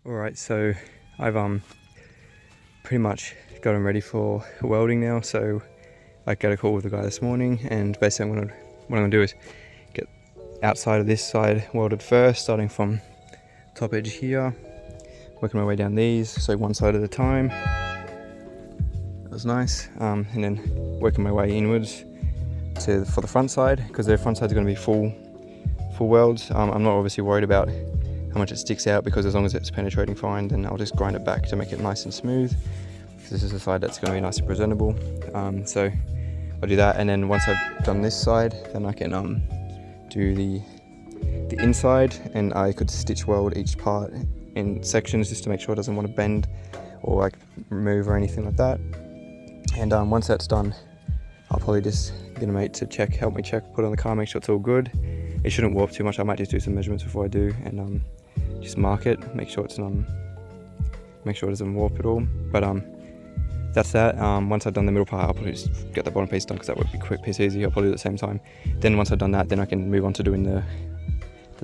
Alright, so I've pretty much got them ready for welding now. So I got a call with the guy this morning, and basically what I'm gonna do is get outside of this side welded first, starting from top edge here, working my way down these, so one side at a time. That was nice, and then working my way inwards for the front side, because the front side is going to be full welds. I'm not obviously worried about how much it sticks out, because as long as it's penetrating fine, then I'll just grind it back to make it nice and smooth. This is the side that's going to be nice and presentable. So I'll do that, and then once I've done this side, then I can do the inside, and I could stitch weld each part in sections just to make sure it doesn't want to bend or like move or anything like that. And once that's done, I'll probably just get a mate to help me check, put it on the car, make sure it's all good. It shouldn't warp too much. I might just do some measurements before I do, and just mark it, make sure it's make sure it doesn't warp at all. But that's that. Once I've done the middle part, I'll probably just get the bottom piece done, because that would be a quick piece easy. I'll probably do it at the same time. Then once I've done that, then I can move on to doing the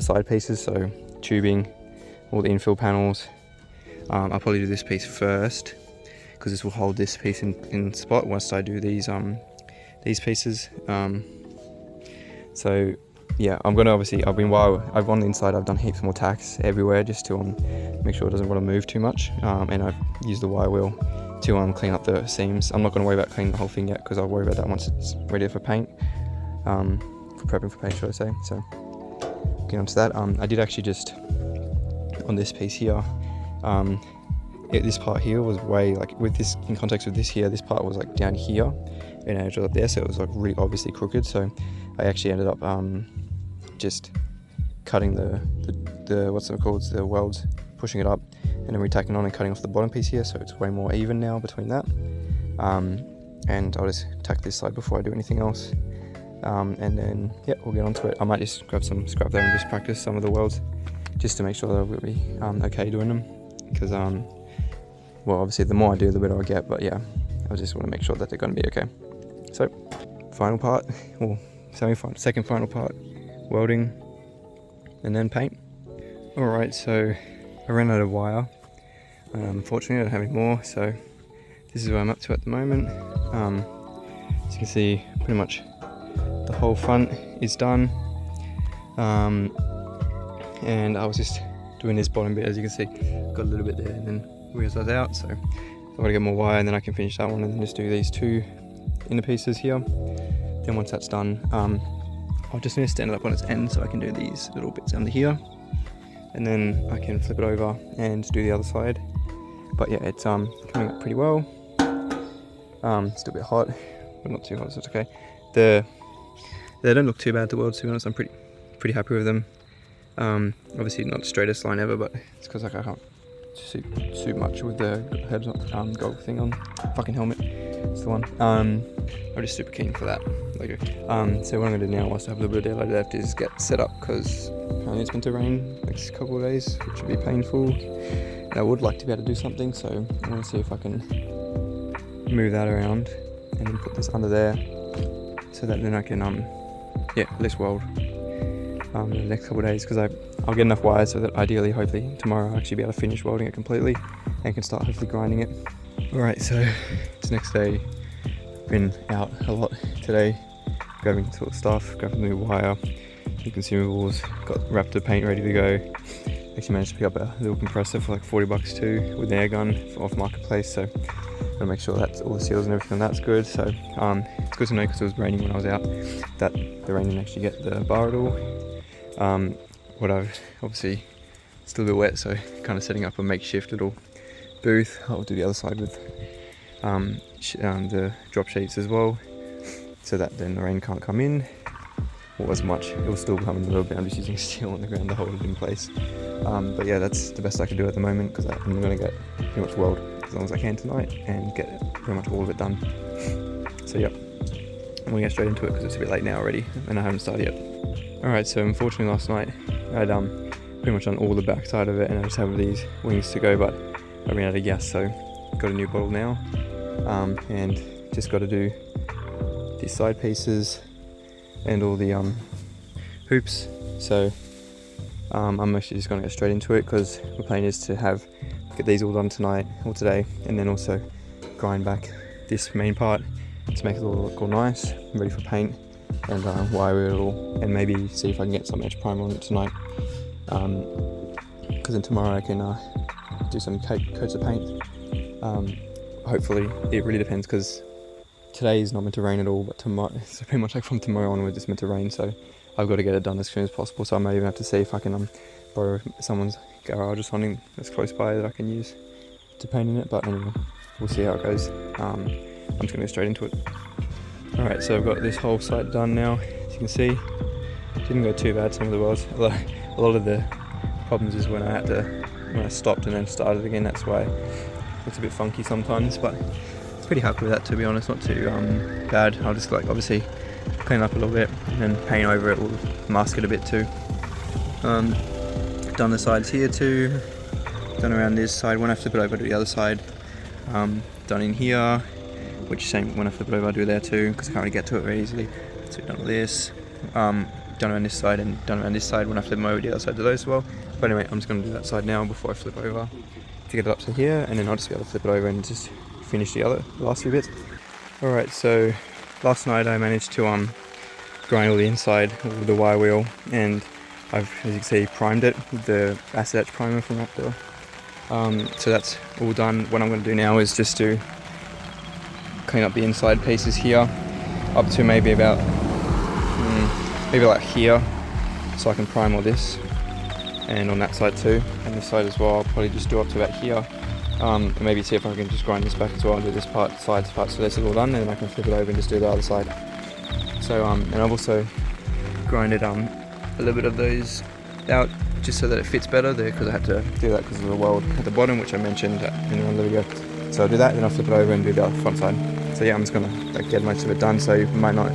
side pieces, so tubing, all the infill panels. I'll probably do this piece first, because this will hold this piece in spot once I do these pieces. So yeah, I'm gonna while I've on the inside, I've done heaps more tacks everywhere just to make sure it doesn't want to move too much, and I've used the wire wheel to clean up the seams. I'm not going to worry about cleaning the whole thing yet, because I'll worry about that once it's ready for paint, for prepping for paint, should I say. So getting onto that, I did actually just on this piece here, this part here was way, like, with this in context with this here, this part was like down here and it was up there, so it was like really obviously crooked. So I actually ended up just cutting the what's it called, the welds, pushing it up, and then retacking on and cutting off the bottom piece here, so it's way more even now between that. And I'll just tack this side before I do anything else, and then yeah, we'll get onto it. I might just grab some scrap there and just practice some of the welds, just to make sure that I'll be okay doing them, because well, obviously the more I do, the better I get, but yeah, I just want to make sure that they're going to be okay. So final part, or second final part, welding and then paint. Alright, so I ran out of wire. Unfortunately, I don't have any more, so this is where I'm up to at the moment. As you can see, pretty much the whole front is done. And I was just doing this bottom bit, as you can see, got a little bit there, and then realised I was out, so I've got to get more wire, and then I can finish that one, and then just do these two inner pieces here. Then once that's done, I'll just need to stand it up on its end, so I can do these little bits under here, and then I can flip it over and do the other side. But yeah, it's coming up pretty well. Still a bit hot, but not too hot, so it's okay. They don't look too bad, the welds, to be honest. I'm pretty happy with them. Obviously not the straightest line ever, but it's because like I can't suit much with the head gold thing on. Fucking helmet, it's the one. I'm just super keen for that. So what I'm gonna do now, whilst I have a little bit of daylight left, is get set up, because apparently it's meant to rain next couple of days, which would be painful. And I would like to be able to do something, so I want to see if I can move that around and then put this under there, so that then I can at least weld in the next couple of days, because I'll get enough wire so that ideally, hopefully tomorrow, I'll actually be able to finish welding it completely and can start hopefully grinding it. Alright, so it's next day. Been out a lot today, grabbing sort of stuff, grabbing new wire, new consumables, got Raptor paint ready to go. Actually managed to pick up a little compressor for like 40 bucks too, with an air gun off Marketplace, so gotta make sure that all the seals and everything on that's good. So it's good to know, because it was raining when I was out, that the rain didn't actually get the bar at all. What I've obviously still a bit wet, so kind of setting up a makeshift little booth. I'll do the other side with the drop sheets as well, so that then the rain can't come in, or as much. It will still come in a little bit. I'm just using steel on the ground to hold it in place. But yeah, that's the best I can do at the moment, because I'm going to get pretty much weld as long as I can tonight and get pretty much all of it done. So yeah, I'm going to get straight into it, because it's a bit late now already and I haven't started yet. Alright, so unfortunately last night I'd pretty much done all the back side of it, and I just have these wings to go, but I ran out of gas, so got a new bottle now, and just got to do these side pieces and all the hoops. So I'm actually just going to get straight into it because the plan is to get these all done tonight or today, and then also grind back this main part to make it all look all nice, ready for paint, and wire it all, and maybe see if I can get some edge primer on it tonight. Because then tomorrow I can do some coats of paint. Hopefully, it really depends because today is not meant to rain at all, but tomorrow, so pretty much like from tomorrow onwards it's meant to rain, so I've got to get it done as soon as possible. So I might even have to see if I can borrow someone's garage or something that's close by that I can use to paint in it, but anyway, we'll see how it goes. I'm just going to go straight into it. Alright, so I've got this whole site done now, as you can see. Didn't go too bad, some of the welds. A lot of the problems is when I stopped and then started again, that's why it's a bit funky sometimes, but it's pretty happy with that, to be honest. Not too bad. I'll just obviously clean up a little bit and then paint over it, will mask it a bit too. Done the sides here too, done around this side. When I flip it over to the other side, done in here, which same when I flip it over I do there too, because I can't really get to it very easily. So done all this, done around this side and done around this side when I flip them over the other side to those as well. But anyway, I'm just going to do that side now before I flip over to get it up to here, and then I'll just be able to flip it over and just finish the last few bits. Alright, so last night I managed to grind all the inside with the wire wheel, and I've, as you can see, primed it with the acid etch primer from Raptor. So that's all done. What I'm going to do now is just to clean up the inside pieces here up to maybe about like here, so I can prime all this, and on that side too, and this side as well. I'll probably just do up to about here, and maybe see if I can just grind this back as well and do this sides part, so this is all done, and then I can flip it over and just do the other side. So and I've also grinded a little bit of those out just so that it fits better there, because I had to do that because of the weld at the bottom, which I mentioned in another video. So I'll do that, then I'll flip it over and do the front side. So yeah, I'm just gonna get most of it done, so you might not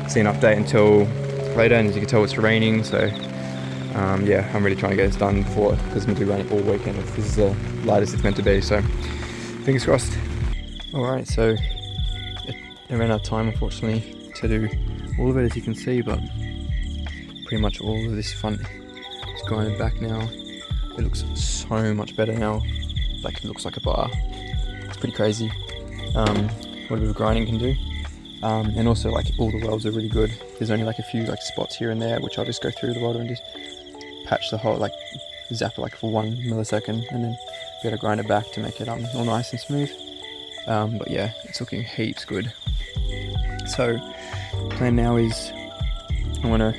see an update until later, and as you can tell it's raining, so yeah, I'm really trying to get this done before, because it's meant to be raining all weekend if this is the lightest it's meant to be, so fingers crossed. Alright, so I ran out of time unfortunately to do all of it, as you can see, but pretty much all of this front is grinded back now. It looks so much better now, like it looks like a bar. It's pretty crazy what a bit of grinding can do. And also like all the welds are really good. There's only like a few like spots here and there which I'll just go through the welder and just patch the whole, like zap it like for 1 millisecond, and then be able to grind it back to make it all nice and smooth. But yeah, it's looking heaps good. So plan now is I want to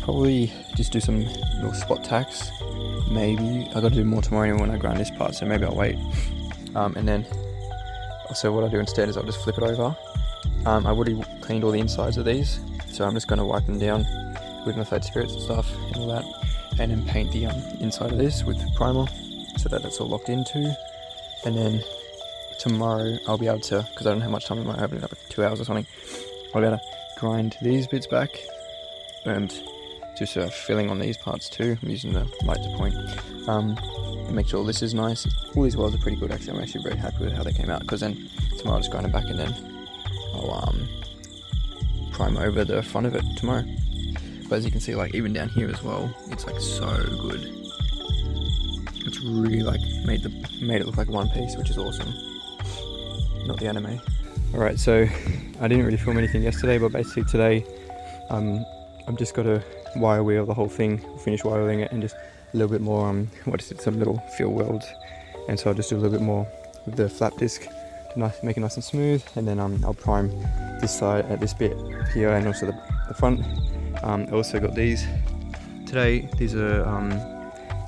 probably just do some little spot tacks. Maybe I got to do more tomorrow when I grind this part, so maybe I'll wait. And then also what I'll do instead is I'll just flip it over. I've already cleaned all the insides of these, so I'm just going to wipe them down with methylated spirits and stuff and all that, and then paint the inside of this with primer so that it's all locked into. And then tomorrow I'll be able to, because I don't have much time, I might have it up for 2 hours or something, I'll be able to grind these bits back and do sort of filling on these parts too. I'm using the light to point, and make sure this is nice. All these welds are pretty good actually. I'm actually very happy with how they came out, because then tomorrow I'll just grind it back and then I'll prime over the front of it tomorrow. But as you can see, like even down here as well, it's like so good. It's really like made it look like one piece, which is awesome. Not the anime. Alright, so I didn't really film anything yesterday, but basically today I've just got to wire wheel the whole thing, finish wiring it, and just a little bit more some little fill welds. And so I'll just do a little bit more with the flap disc to make it nice and smooth, and then I'll prime this side at this bit here, and also the front. I also got these today. These are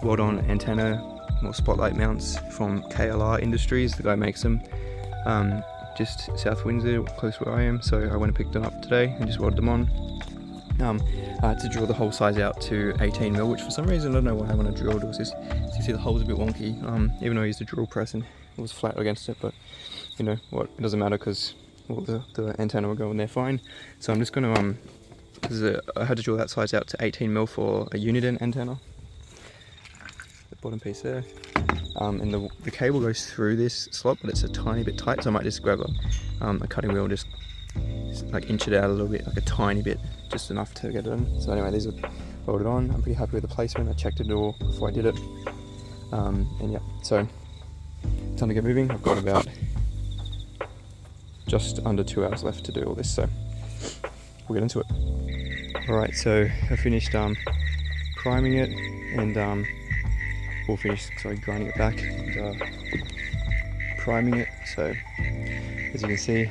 weld-on antenna or spotlight mounts from KLR Industries. The guy makes them just South Windsor, close where I am, so I went and picked them up today and just welded them on. I had to drill the hole size out to 18mm, which for some reason, I don't know why I want to drill, it was just, you see the hole's a bit wonky, even though I used a drill press and it was flat against it, but you know what, it doesn't matter because the antenna will go in there fine. So I'm just going to, because I had to drill that size out to 18mm for a Uniden antenna, the bottom piece there, and the cable goes through this slot, but it's a tiny bit tight, so I might just grab a cutting wheel, just like inch it out a little bit, like a tiny bit, just enough to get it in. So anyway, these are welded on. I'm pretty happy with the placement. I checked it all before I did it. And yeah, so time to get moving. I've got about just under 2 hours left to do all this, so we'll get into it. Alright, so I finished priming it, and we'll finish grinding it back and priming it. So as you can see,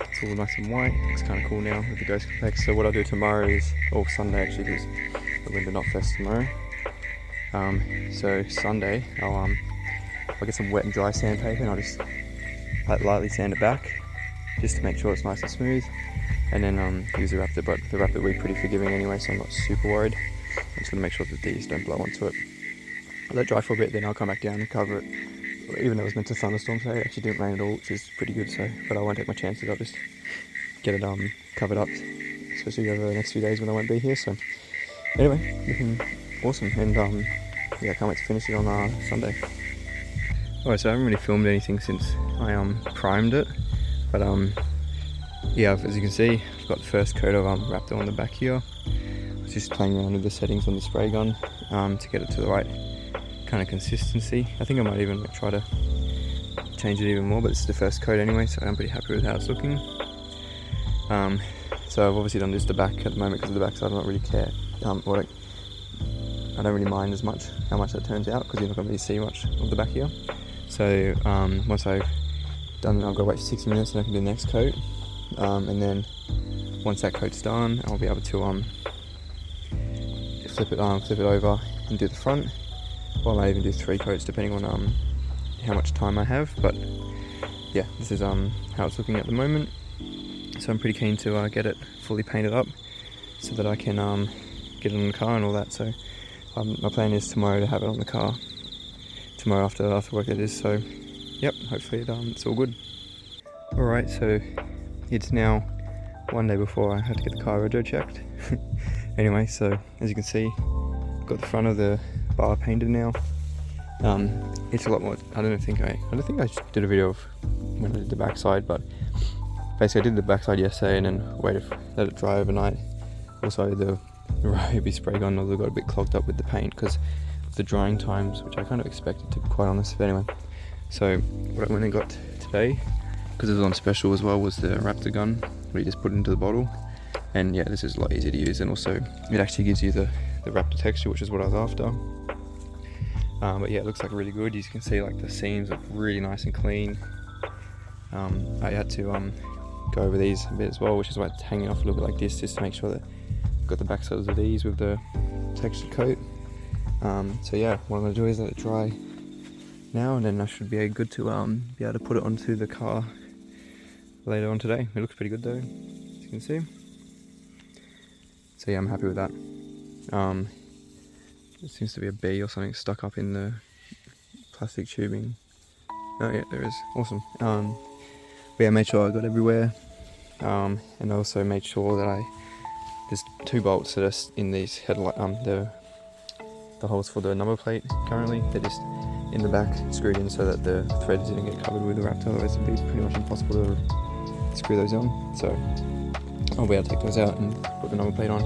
it's all nice and white. Looks kind of cool now with the ghost complex. So what I'll do tomorrow is, or Sunday actually, because the window not fest tomorrow. So Sunday I'll get some wet and dry sandpaper, and I'll just lightly sand it back just to make sure it's nice and smooth, and then use the Raptor. But the Raptor will be pretty forgiving anyway, so I'm not super worried. I'm just going to make sure that these don't blow onto it. I'll let it dry for a bit, then I'll come back down and cover it. Even though it was meant to thunderstorm today, it actually didn't rain at all, which is pretty good. So, but I won't take my chances. I'll just get it covered up, especially over the next few days when I won't be here. So anyway, looking awesome, and yeah, I can't wait to finish it on Sunday. Alright, so I haven't really filmed anything since I primed it, but yeah, as you can see, I've got the first coat of Raptor on the back here. I was just playing around with the settings on the spray gun to get it to the right kind of consistency. I think I might even try to change it even more, but this is the first coat anyway, so I'm pretty happy with how it's looking. So I've obviously done just the back at the moment, because of the back side I don't really care, I don't really mind as much how much that turns out, because you're not going to really see much of the back here. So once I've done it, I've got to wait for 60 minutes and I can do the next coat, and then once that coat's done, I'll be able to flip it over and do the front. Or I might even do 3 coats depending on how much time I have. But yeah, this is how it's looking at the moment. So I'm pretty keen to get it fully painted up so that I can get it on the car and all that. So my plan is tomorrow to have it on the car. Tomorrow after work it is. So yep, hopefully it's all good. Alright, so it's now one day before I had to get the car rego checked. Anyway, so as you can see, got the front of the bar painted now. It's a lot more. I don't think I did a video of when I did the backside, but basically I did the backside yesterday and then let it dry overnight. Also the Ryobi spray gun nozzle got a bit clogged up with the paint because of the drying times, which I kind of expected, to be quite honest. But anyway, so what I went and got today, because it was on special as well, was the Raptor gun where you just put it into the bottle. And yeah, this is a lot easier to use, and also it actually gives you the Raptor texture, which is what I was after. But yeah, it looks like really good. You can see like the seams look really nice and clean. I had to go over these a bit as well, which is why it's hanging off a little bit like this, just to make sure that I've got the back sides of these with the textured coat. So yeah, what I'm going to do is let it dry now, and then I should be good to be able to put it onto the car later on today. It looks pretty good though, as you can see. So yeah, I'm happy with that. There seems to be a bee or something stuck up in the plastic tubing. Oh yeah, there is. Awesome. But yeah, I made sure I got everywhere, and I also made sure that there's 2 bolts that are in these headlight, the holes for the number plate currently. They're just in the back, screwed in so that the threads didn't get covered with the Raptor, otherwise it'd be pretty much impossible to screw those on. So I'll be able to take those out and put the number plate on.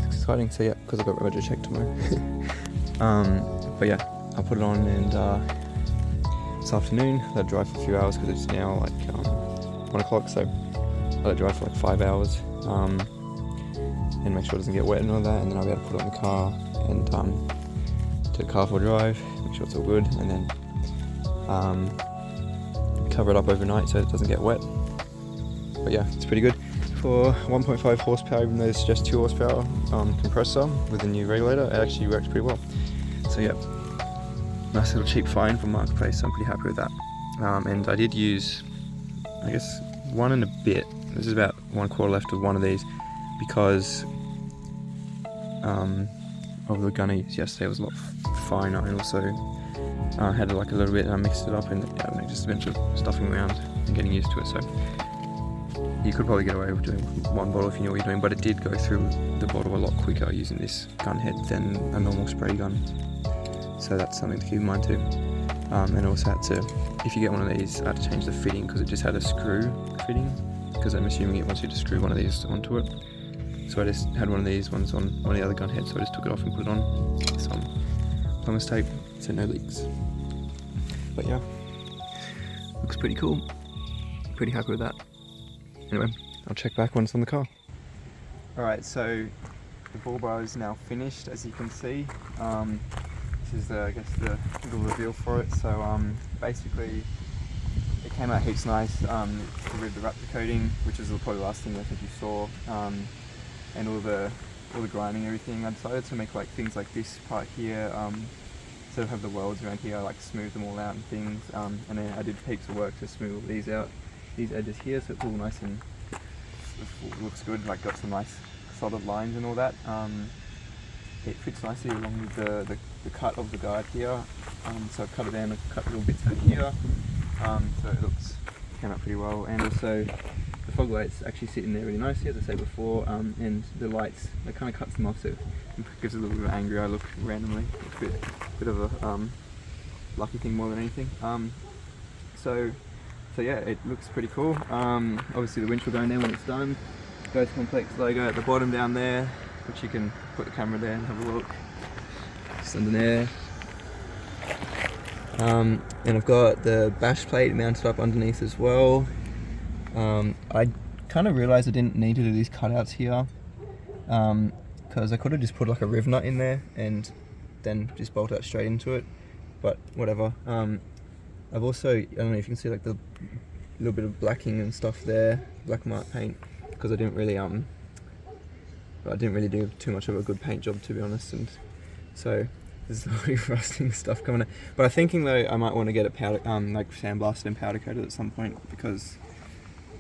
It's exciting. So yeah, because I've got rego check tomorrow. But yeah, I'll put it on, and this afternoon let it dry for a few hours, because it's now like 1 o'clock, so I'll let it dry for like 5 hours, and make sure it doesn't get wet and all that, and then I'll be able to put it on the car and do a car for a drive, make sure it's all good, and then cover it up overnight so it doesn't get wet. But yeah, it's pretty good. For 1.5 horsepower, even though it's just 2 horsepower compressor with a new regulator, it actually works pretty well. So yeah, nice little cheap find from Marketplace, so I'm pretty happy with that. And I did use, I guess, 1 and a bit. This is about 1/4 left of one of these, because of the gun I used yesterday. It was a lot finer, and also had like a little bit, and I mixed it up, and yeah, just a bunch of stuffing around and getting used to it. So you could probably get away with doing 1 bottle if you knew what you're doing, but it did go through the bottle a lot quicker using this gun head than a normal spray gun. So that's something to keep in mind too. And also had to, if you get one of these, I had to change the fitting, because it just had a screw fitting, because I'm assuming it wants you to screw one of these onto it. So I just had one of these ones on one of the other gun heads, so I just took it off and put it on some Thomas tape, so no leaks. But yeah, looks pretty cool. Pretty happy with that. Anyway, I'll check back when it's on the car. Alright, so the ball bar is now finished, as you can see. This is I guess the little reveal for it. So basically it came out heaps nice. To rid the Raptor coating, which is probably the last thing I think you saw, and all the grinding and everything. I decided to make like things like this part here, instead of have the welds around here, I like smooth them all out and things, and then I did heaps of work to smooth all these out, these edges here, so it's all nice and it looks good, like got some nice solid lines and all that. It fits nicely along with the cut of the guard here, so I've cut it down, I've cut little bits back here, so it came out pretty well. And also the fog lights actually sitting there really nicely, as I said before, and the lights, that kind of cuts them off, so it gives it a little bit of an angry eye look randomly. It's a bit of a lucky thing more than anything. So yeah, it looks pretty cool. Obviously the winch will go in there when it's done. Ghost Complex logo at the bottom down there, which you can put the camera there and have a look. Just under there. And I've got the bash plate mounted up underneath as well. I kind of realised I didn't need to do these cutouts here, because I could have just put like a riv nut in there and then just bolt that straight into it, but whatever. I've also, I don't know if you can see like the little bit of blacking and stuff there, black mark paint, because I didn't really do too much of a good paint job, to be honest, and so there's already rusting stuff coming out. But I'm thinking though I might want to get it powder, like sandblasted and powder coated at some point, because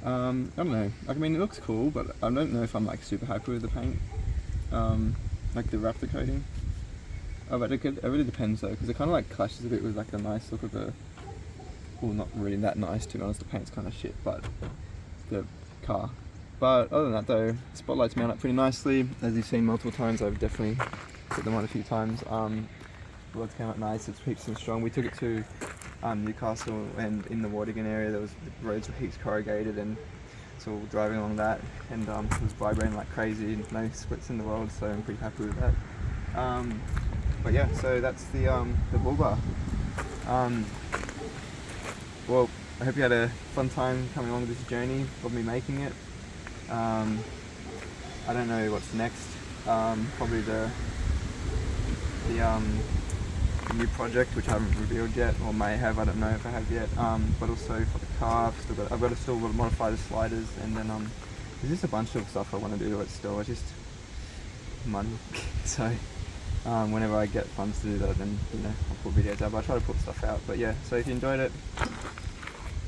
I don't know. I mean, it looks cool, but I don't know if I'm like super happy with the paint, like the Raptor coating. Oh, but it really depends though, because it kind of like clashes a bit with like the nice look of the. Well, not really that nice, to be honest. The paint's kind of shit, but the car. But other than that though, the spotlights mount up pretty nicely. As you've seen multiple times, I've definitely put them on a few times. The rods came out nice, it's heaps and strong. We took it to Newcastle, and in the Wardigan area the roads were heaps corrugated, and so we were driving along that, and it was vibrating like crazy, and no splits in the world, so I'm pretty happy with that. But yeah, so that's the bull bar. Well, I hope you had a fun time coming along this journey of me making it. I don't know what's next. Probably the new project, which I haven't revealed yet, or may have. I don't know if I have yet. But also for the car, I've got to still modify the sliders, and then there's just a bunch of stuff I want to do to it still. It's just money. So whenever I get funds to do that, then I'll put videos out. But I try to put stuff out. But yeah, so if you enjoyed it,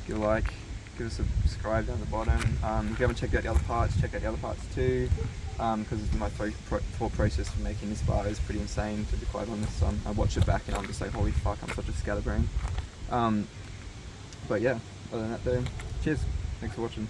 give a like, give us a subscribe down the bottom. If you haven't checked out the other parts, check out the other parts too, because my thought process for making this bar is pretty insane, to be quite honest. I watch it back and I'm just like, holy fuck, I'm such a scatterbrain. But yeah, other than that though, cheers, thanks for watching.